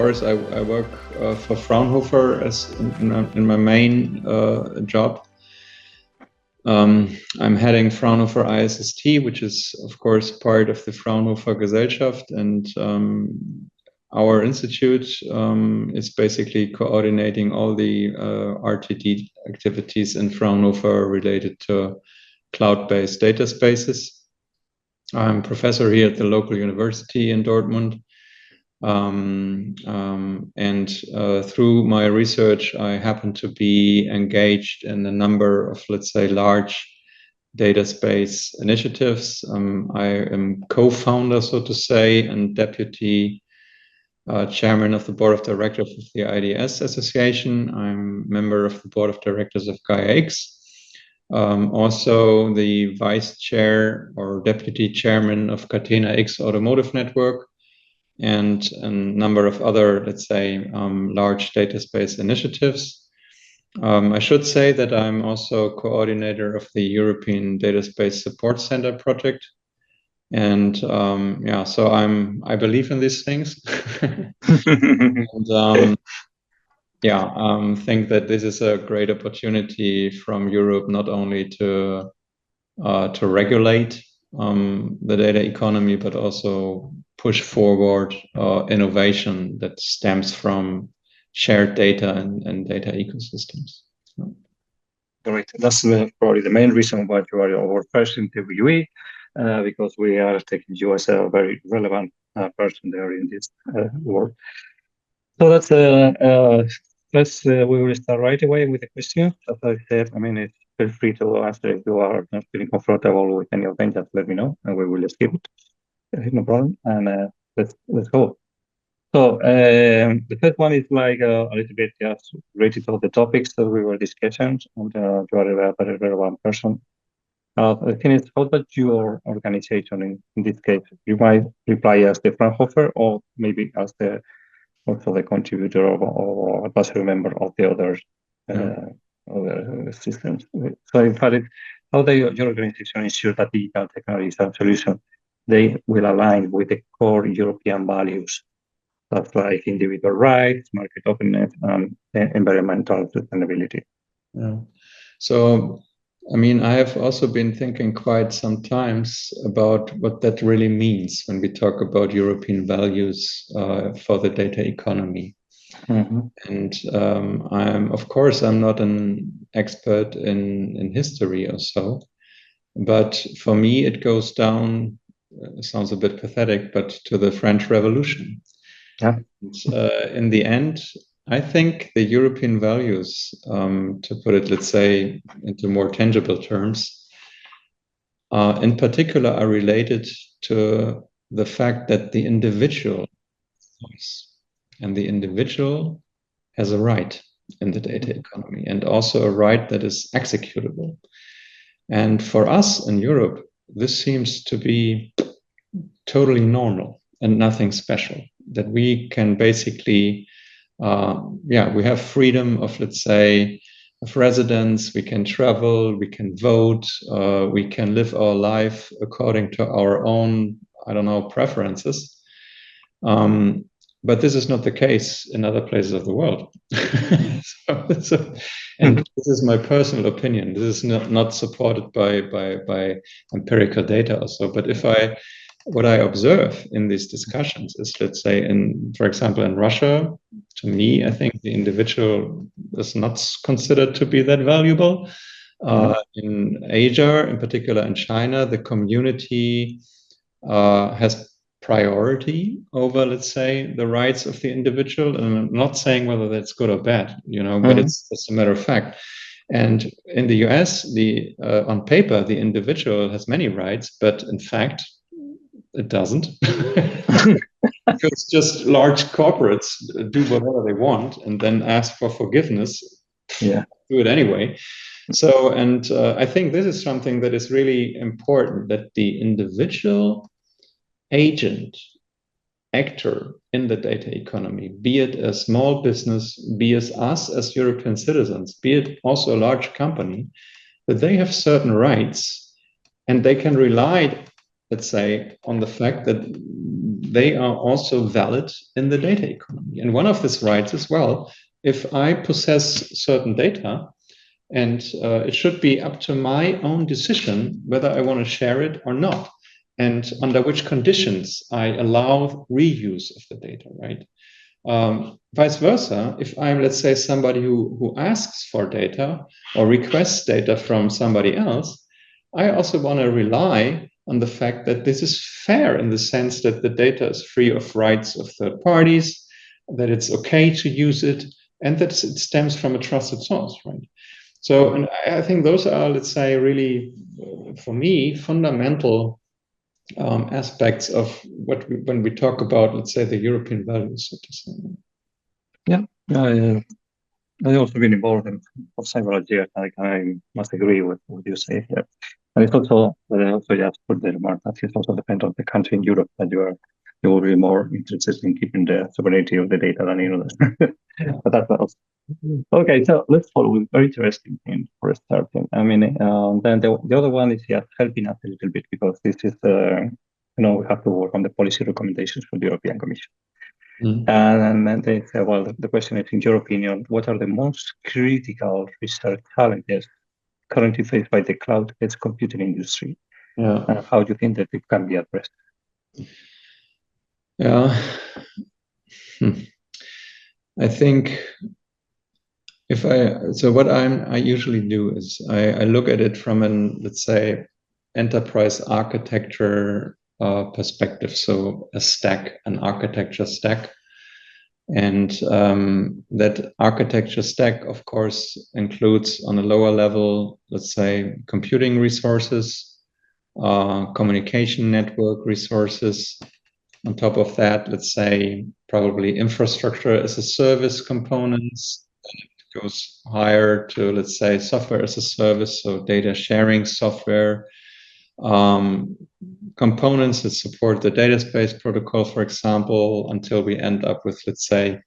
Boris. I work for Fraunhofer as in my main job. I'm heading Fraunhofer ISST, which is, of course, part of the Fraunhofer Gesellschaft, and our institute is basically coordinating all the RTD activities in Fraunhofer related to cloud-based data spaces. I'm a professor here at the local university in Dortmund. Through my research, I happen to be engaged in a number of, let's say, large data space initiatives. I am co-founder, so to say, and deputy chairman of the board of directors of the IDS Association. I'm member of the board of directors of Gaia-X. Also the vice chair or deputy chairman of Catena-X Automotive Network, and a number of other, let's say, large data space initiatives. I should say that I'm also coordinator of the European Data Space Support Center project. And so I believe in these things. And think that this is a great opportunity from Europe, not only to regulate the data economy, but also push forward innovation that stems from shared data and data ecosystems. Great. That's probably the main reason why you are our first interviewee, because we are taking you as a very relevant person there in this work. So that's we will start right away with the question. As I said, feel free to answer if you are not feeling comfortable with any of them. Just let me know, and we will skip it. No problem. And let's go. So the first one is like a little bit just related to the topics that we were discussing, and you are a very relevant person. The thing is, how does your organization, in this case, you might reply as the Fraunhofer, or maybe as also the contributor or advisory member of the other systems. So in fact, how does your organization ensure that digital technologies and solutions, they will align with the core European values? That's like individual rights, market openness, and environmental sustainability. Yeah. So, I have also been thinking quite some times about what that really means when we talk about European values for the data economy. Mm-hmm. And I'm not an expert in history or so, but for me it goes down, sounds a bit pathetic, but to the French Revolution. Yeah. And, in the end, I think the European values, to put it, let's say, into more tangible terms, in particular are related to the fact that the individual and the individual has a right in the data economy, and also a right that is executable. And for us in Europe, this seems to be totally normal and nothing special, that we can basically, we have freedom of, let's say, of residence, we can travel, we can vote, we can live our life according to our own, preferences. But this is not the case in other places of the world. And this is my personal opinion. This is not supported by empirical data also. But what I observe in these discussions is, let's say, for example, in Russia, to me, I think the individual is not considered to be that valuable. In Asia, in particular in China, the community has priority over, let's say, the rights of the individual. And I'm not saying whether that's good or bad, but it's a matter of fact. And in the US, on paper, the individual has many rights, but in fact, it doesn't. Because just large corporates do whatever they want and then ask for forgiveness. Yeah, do it anyway. So, and I think this is something that is really important, that the individual actor in the data economy, be it a small business, be it us as European citizens, be it also a large company, that they have certain rights and they can rely, let's say, on the fact that they are also valid in the data economy. And one of these rights is, well, if I possess certain data, and it should be up to my own decision whether I want to share it or not, and under which conditions I allow reuse of the data, right? Vice versa, if I'm, let's say, somebody who asks for data or requests data from somebody else, I also want to rely on the fact that this is fair in the sense that the data is free of rights of third parties, that it's okay to use it, and that it stems from a trusted source, right? So, and I think those are, let's say, really, for me, fundamental aspects of when we talk about, let's say, the European values, so to say. Yeah, I've also been involved in for several years. I must agree with what you say here. And it's also, just put the remark that it also depends on the country in Europe that you will be more interested in keeping the sovereignty of the data than in others. But that's else. Okay, so let's follow with very interesting thing for starting. I mean, then the other one is just helping us a little bit because this is, we have to work on the policy recommendations for the European Commission. And then they say, well, the question is, in your opinion, what are the most critical research challenges currently faced by the cloud-based computing industry? Yeah. And how do you think that it can be addressed? Yeah. I think what I usually do is I look at it from let's say, enterprise architecture perspective. So an architecture stack. And that architecture stack, of course, includes on a lower level, let's say, computing resources, communication network resources. On top of that, let's say, probably infrastructure as a service components. It goes higher to, let's say, software as a service, so data sharing software, components that support the data space protocol, for example, until we end up with, let's say,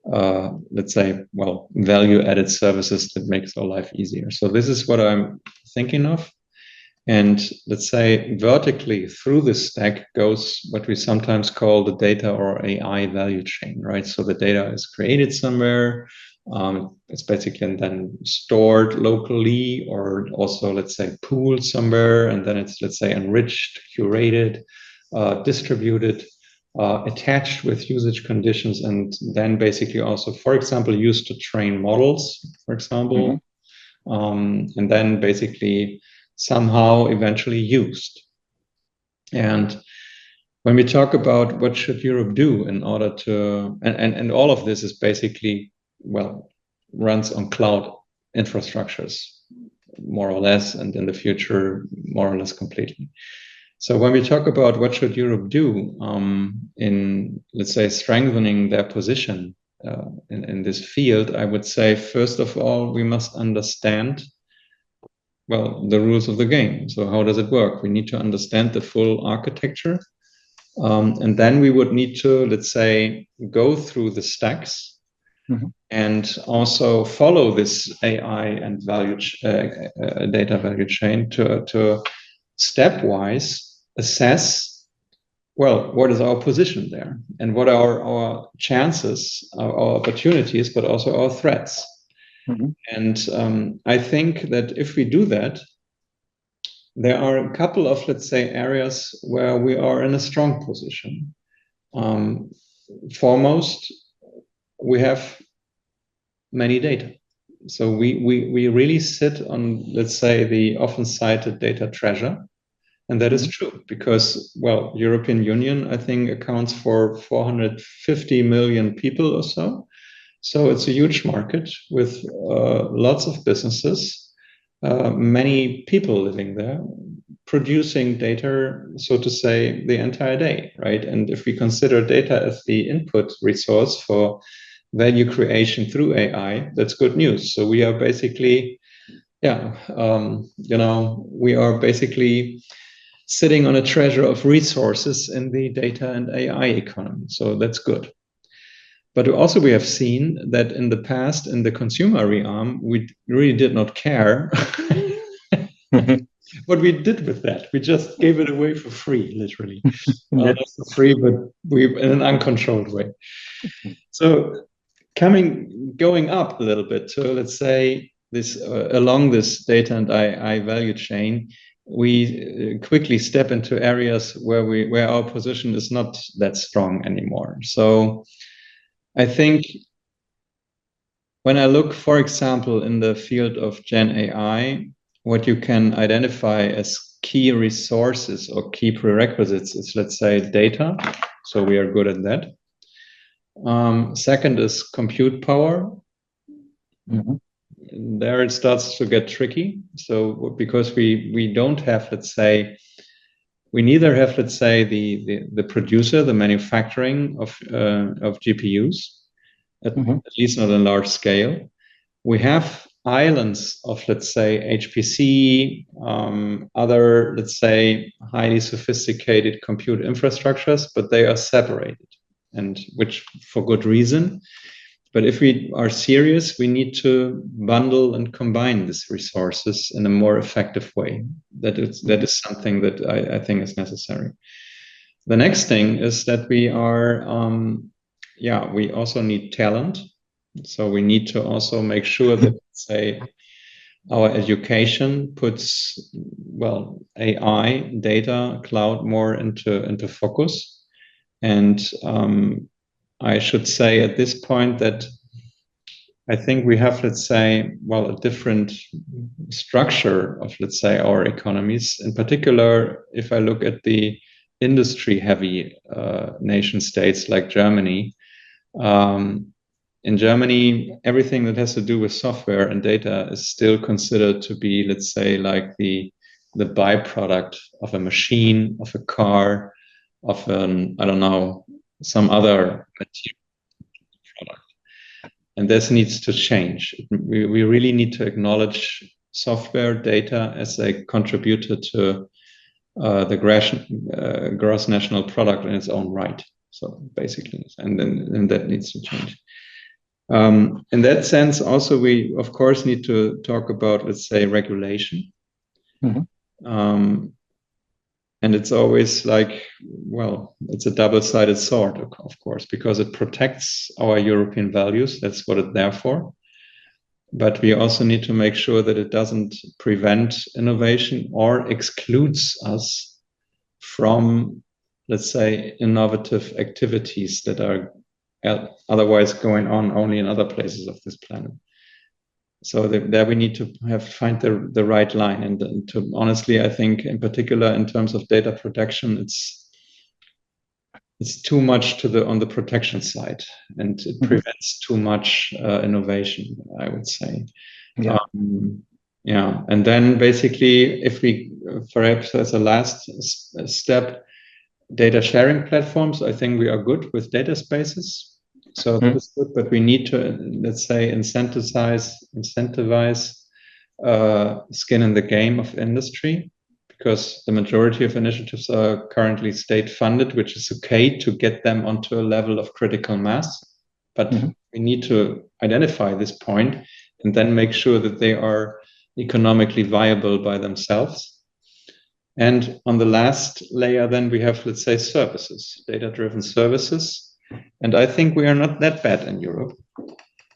well, value-added services that makes our life easier. So this is what I'm thinking of. And let's say vertically through the stack goes what we sometimes call the data or AI value chain, right? So the data is created somewhere. It's basically then stored locally or also, let's say, pooled somewhere. And then it's, let's say, enriched, curated, distributed, attached with usage conditions, and then basically also, for example, used to train models, for example, and then basically somehow eventually used. And when we talk about what should Europe do in order to, and all of this is basically, well, runs on cloud infrastructures, more or less, and in the future, more or less completely. So when we talk about what should Europe do in, let's say, strengthening their position in this field, I would say, first of all, we must understand, well, the rules of the game. So how does it work? We need to understand the full architecture. And then we would need to, let's say, go through the stacks and also follow this AI and data value chain to stepwise assess, well, what is our position there and what are our chances, our opportunities, but also our threats. And I think that if we do that, there are a couple of, let's say, areas where we are in a strong position. Foremost, we have many data. So we really sit on, let's say, the often cited data treasure. And that is true because, well, European Union, I think, accounts for 450 million people or so. So it's a huge market with lots of businesses, many people living there, producing data, so to say, the entire day, right? And if we consider data as the input resource for value creation through AI, that's good news. So we are basically, we are basically sitting on a treasure of resources in the data and AI economy. So that's good. But also we have seen that in the past, in the consumer realm, we really did not care what we did with that. We just gave it away for free, literally. Yeah. Not for free, but we in an uncontrolled way. So going up a little bit. So let's say this along this data and AI value chain, we quickly step into areas where our position is not that strong anymore. So I think when I look, for example, in the field of Gen AI, what you can identify as key resources or key prerequisites is, let's say, data. So we are good at that. Second is compute power. There it starts to get tricky. So because we don't have, let's say, we neither have, let's say, the producer, the manufacturing of GPUs, at least not on large scale. We have islands of, let's say, HPC, other, let's say, highly sophisticated compute infrastructures, but they are separated, and which for good reason. But if we are serious, we need to bundle and combine these resources in a more effective way. That is something that I think is necessary. The next thing is that we are, we also need talent. So we need to also make sure that, say, our education puts, well, AI, data, cloud more into focus. And I should say at this point that I think we have, let's say, well, a different structure of, let's say, our economies. In particular, if I look at the industry-heavy nation states like Germany, in Germany, everything that has to do with software and data is still considered to be, let's say, like the byproduct of a machine, of a car, of an, I don't know, some other material product. And this needs to change. We really need to acknowledge software data as a contributor to the gross national product in its own right. So basically, and that needs to change. In that sense, also, we, of course, need to talk about, let's say, regulation. And it's always like, well, it's a double-sided sword, of course, because it protects our European values. That's what it's there for. But we also need to make sure that it doesn't prevent innovation or excludes us from, let's say, innovative activities that are otherwise going on only in other places of this planet. So there we need to find the right line. And to honestly, I think in particular in terms of data protection, it's too much on the protection side, and it prevents too much innovation, I would say. Yeah. And then basically, if we perhaps as a last step, data sharing platforms, I think we are good with data spaces. So that is good, but we need to, let's say, incentivize skin in the game of industry, because the majority of initiatives are currently state funded, which is okay to get them onto a level of critical mass. But we need to identify this point and then make sure that they are economically viable by themselves. And on the last layer, then we have, let's say, services, data-driven services. And I think we are not that bad in Europe.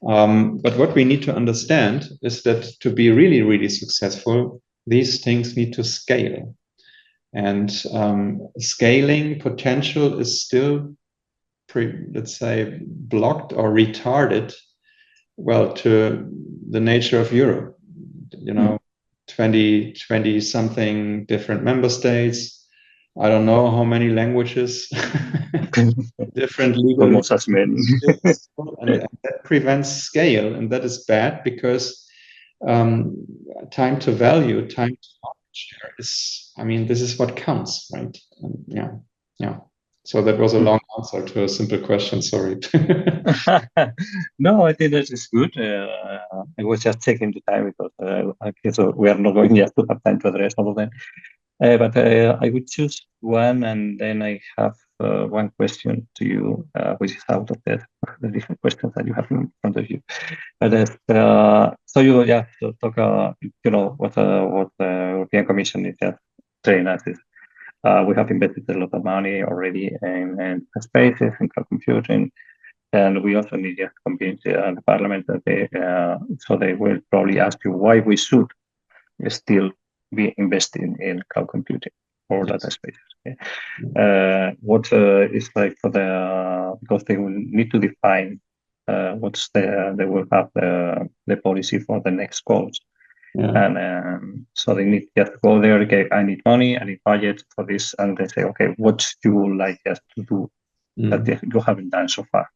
But what we need to understand is that to be really, really successful, these things need to scale. And scaling potential is still, let's say, blocked or retarded, well, to the nature of Europe. 20 something different member states. I don't know how many languages, different legal. Almost as many. And that prevents scale, and that is bad because time to value, time to market share is, I mean, this is what counts, right? Yeah. So that was a long answer to a simple question. Sorry. No, I think that is good. I was just taking the time because so we are not going yet to have time to address all of them. But I would choose one, and then I have one question to you, which is out of the different questions that you have in front of you. But so you, so talk, what European European Commission is just saying us is we have invested a lot of money already in spaces and cloud computing, and we also need to convince the Parliament that so they will probably ask you why we should still be investing in cloud computing or data spaces. Okay? What is like for because they will need to define they will have the policy for the next calls. And so they need just to go there, okay, I need money, I need budget for this, and they say, okay, what you would like us to do that you haven't done so far?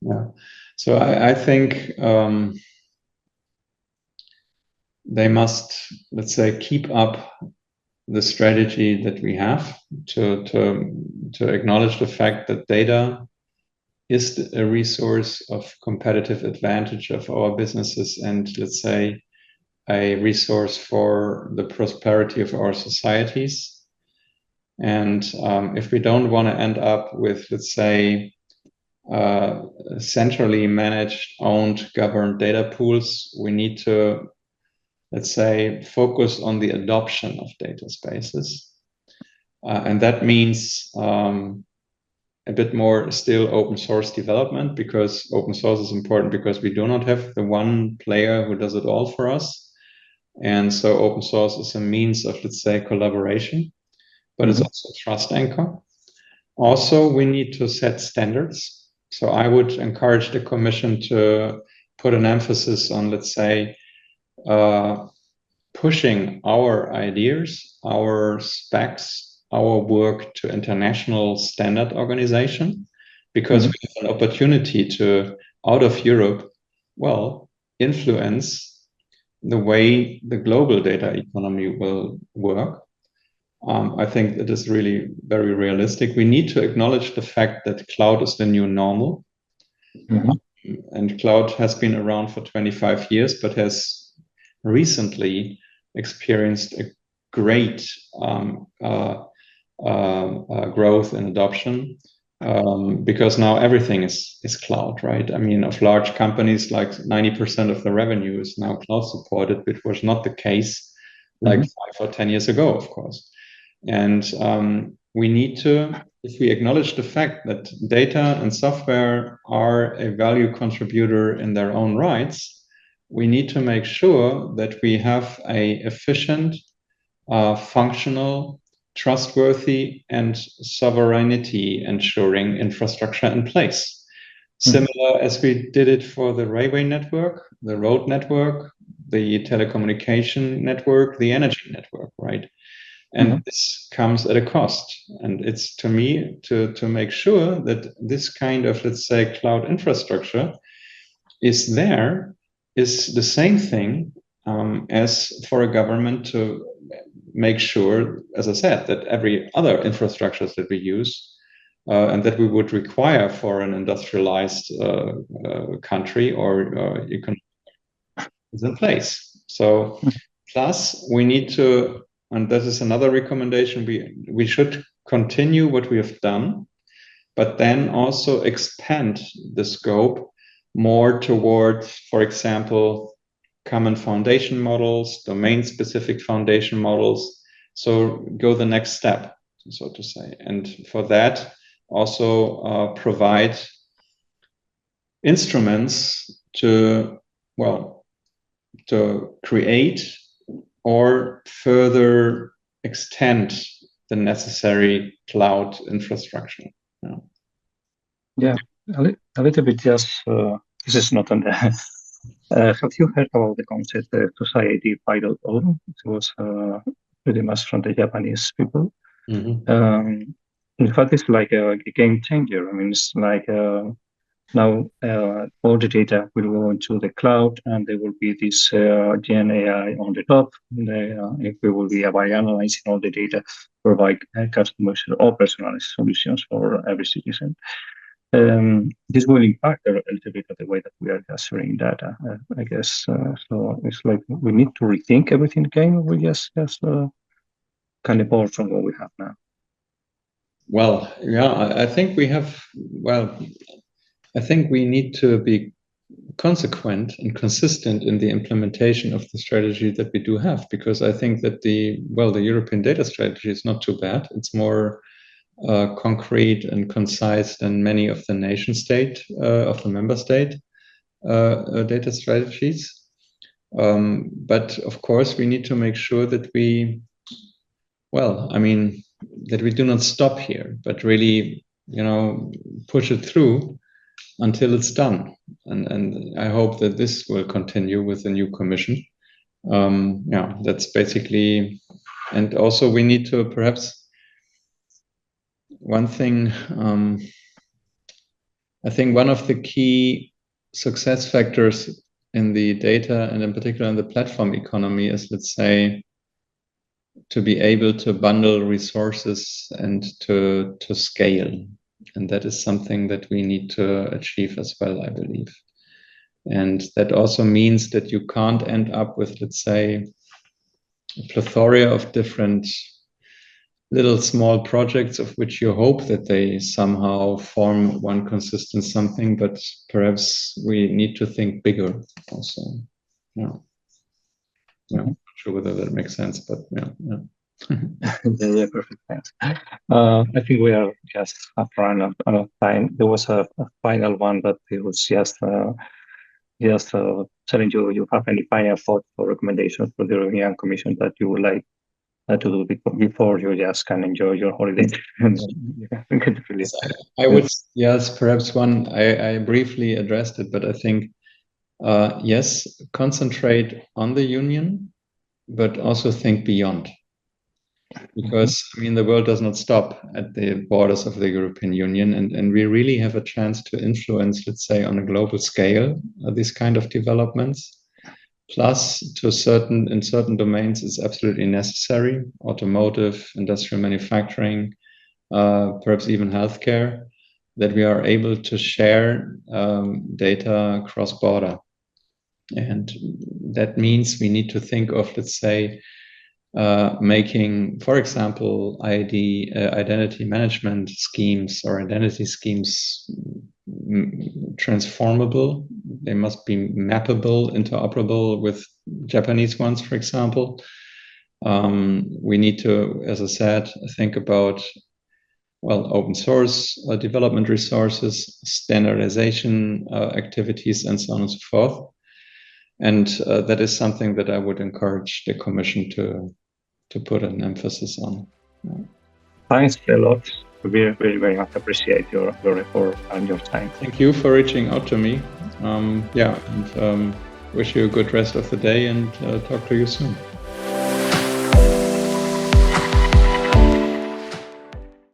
Yeah. So I think they must, let's say, keep up the strategy that we have to acknowledge the fact that data is a resource of competitive advantage of our businesses and, let's say, a resource for the prosperity of our societies. And if we don't want to end up with, let's say, centrally managed, owned, governed data pools, we need to, let's say, focus on the adoption of data spaces. And that means a bit more still open source development, because open source is important because we do not have the one player who does it all for us. And so open source is a means of, let's say, collaboration, but it's also a trust anchor. Also, we need to set standards. So I would encourage the Commission to put an emphasis on, let's say, pushing our ideas, our specs, our work to international standard organization, because we have an opportunity to, out of Europe, influence the way the global data economy will work. I think it is really very realistic. We need to acknowledge the fact that cloud is the new normal. And cloud has been around for 25 years, but has recently experienced a great growth in adoption, because now everything is cloud, right? I mean, of large companies, like 90% of the revenue is now cloud supported, which was not the case like 5 or 10 years ago, of course. And we need to, if we acknowledge the fact that data and software are a value contributor in their own rights, we need to make sure that we have a efficient, functional, trustworthy, and sovereignty ensuring infrastructure in place. Similar as we did it for the railway network, the road network, the telecommunication network, the energy network, right? And this comes at a cost. And it's, to me, to make sure that this kind of, let's say, cloud infrastructure is there, is the same thing as for a government to make sure, as I said, that every other infrastructures that we use and that we would require for an industrialized country or economy is in place. So plus we need to, and that is another recommendation, we should continue what we have done, but then also expand the scope more towards, for example, common foundation models, domain-specific foundation models. So go the next step, so to say. And for that, also provide instruments to create or further extend the necessary cloud infrastructure. Yeah, a little bit just, this is not on the, have you heard about the concept Society 5.0? It was pretty much from the Japanese people. In fact, it's like a game changer. I mean, it's like now all the data will go into the cloud, and there will be this Gen AI on the top. If we will be by analyzing all the data, provide customers or personalized solutions for every citizen. This will impact a little bit of the way that we are gathering data, I guess. So it's like we need to rethink everything again. We just kind of borrow from what we have now. Well, yeah, I think we have, I think we need to be consequent and consistent in the implementation of the strategy that we do have, because I think that the European data strategy is not too bad. It's more concrete and concise than many of the of the member state data strategies. But of course, we need to make sure that we do not stop here, but really, push it through until it's done. And I hope that this will continue with the new commission. That's basically, and also we need to perhaps one thing, I think one of the key success factors in the data and in particular in the platform economy is, let's say, to be able to bundle resources and to scale. And that is something that we need to achieve as well, I believe. And that also means that you can't end up with, let's say, a plethora of different little small projects of which you hope that they somehow form one consistent something, but perhaps we need to think bigger also. Not sure whether that makes sense, but yeah. Yeah, perfect. Thanks. I think we are just run out of time. There was a final one, but it was just telling you have any final thoughts or recommendations for the European Commission that you would like to do before you just can enjoy your holiday. I would, yes, perhaps one, I briefly addressed it, but I think, yes, concentrate on the union, but also think beyond. Because, the world does not stop at the borders of the European Union, and we really have a chance to influence, let's say, on a global scale, these kind of developments. Plus, in certain domains, it's absolutely necessary, automotive, industrial manufacturing, perhaps even healthcare, that we are able to share data cross-border. And that means we need to think of, let's say, making, for example, identity management schemes or identity schemes transformable. They must be mappable, interoperable with Japanese ones, for example. We need to, as I said, think about, open source development resources, standardization activities, and so on and so forth. And that is something that I would encourage the Commission to put an emphasis on. Thanks a lot. We very, very much appreciate your effort and your time. Thank you for reaching out to me. Wish you a good rest of the day and talk to you soon.